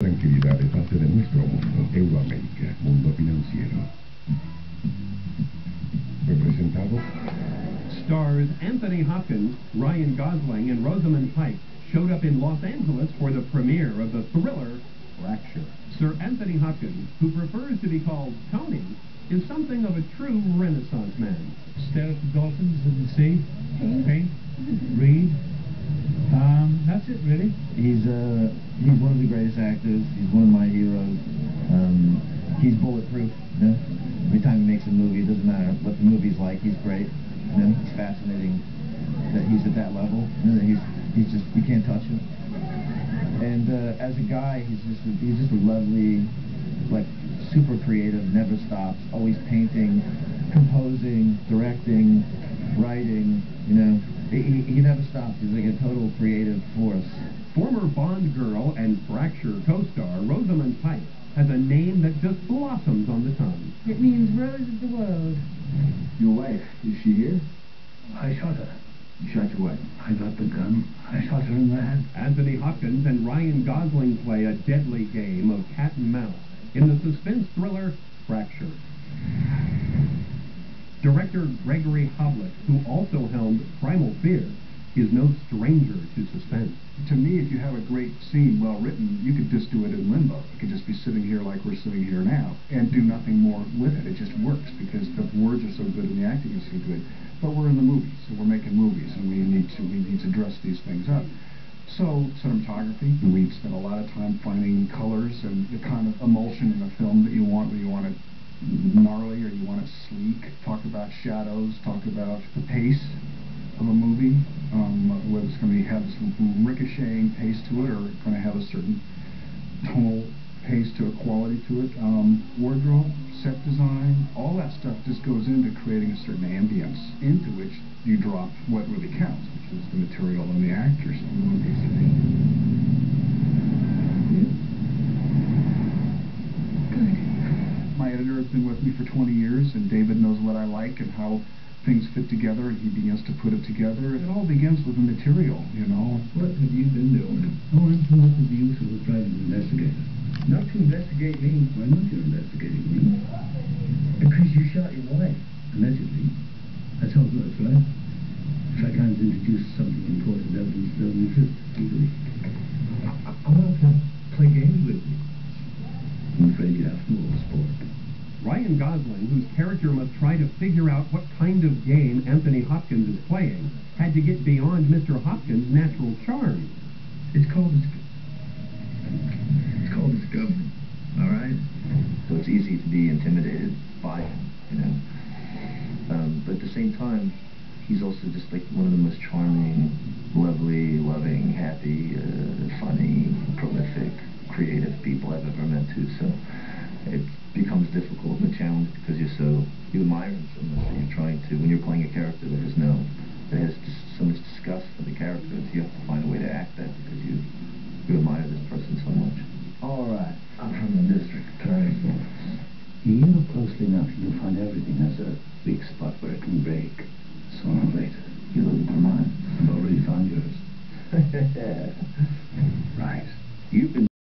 tranquilidad es parte de nuestro mundo. Euroamérica, mundo financiero. Representado. Stars Anthony Hopkins, Ryan Gosling, and Rosamund Pike showed up in Los Angeles for the premiere of the thriller Fracture. Sir Anthony Hopkins, who prefers to be called Tony, is something of a true Renaissance man. Stare at the dolphins in the sea, paint, read. That's it, really. He's one of the greatest actors. He's one of my heroes. He's bulletproof. You know? Every time he makes a movie, it doesn't matter what the movie's like. He's great. You know, it's fascinating that he's at that level. You know, that he's just, you can't touch him. And as a guy, he's just a lovely, like, super creative, never stops, always painting, composing, directing, writing, you know. He never stops. He's like a total creative force. Former Bond girl and Fracture co-star Rosamund Pike has a name that just blossoms on the tongue. It means rose of the world. Your wife, is she here? I shot her. You shot your wife? I got the gun. I shot her in the head. Anthony Hopkins and Ryan Gosling play a deadly game of cat and mouse in the suspense thriller Fracture. Director Gregory Hoblit, who also helmed Primal Fear, is no stranger to suspense. To me, if you have a great scene well written, you could just do it in limbo. You could just be sitting here like we're sitting here now and do nothing more with it. It just works because the words are so good and the acting is so good. But we're in the movies, and we're making movies, and we need to dress these things up. So, cinematography, we spend a lot of time finding colors and the kind of emulsion in a film that you want, whether you want it gnarly or you want it sleek. Talk about shadows, talk about the pace of a movie, whether it's going to have this ricocheting pace to it or going to have a certain tonal pace to a quality to it. Wardrobe, set design, all that stuff just goes into creating a certain ambience into which you drop what really counts, which is the material and the actors in the movies. My editor has been with me for 20 years, and David knows what I like and how things fit together, and he begins to put it together. It all begins with the material, you know. What have you been doing? Oh, I'm putting up with the use of a private investigator. Not to investigate me. Why not you investigating me? Because you shot your wife, allegedly. That's how it works, right? If I can't introduce something important, evidence doesn't exist, legally. I want to play games with you. I'm afraid you have no sport. Ryan Gosling, whose character must try to figure out what kind of game Anthony Hopkins is playing, had to get beyond Mr. Hopkins' natural charm. It's called discovery, all right? So it's easy to be intimidated by him, you know. But at the same time, he's also just like one of the most charming, lovely, loving, happy, funny, prolific, creative people I've ever met too. So it becomes difficult and a challenge because you admire him so much that you're trying to, when you're playing a character that has just so much disgust for the characters, you have to find a way to act that because you admire this person so much. All right, I'm from the district attorney's office. You look closely enough, you'll find everything has a weak spot where it can break. Sooner or later, you're looking for mine. I've already found yours. Right. You've been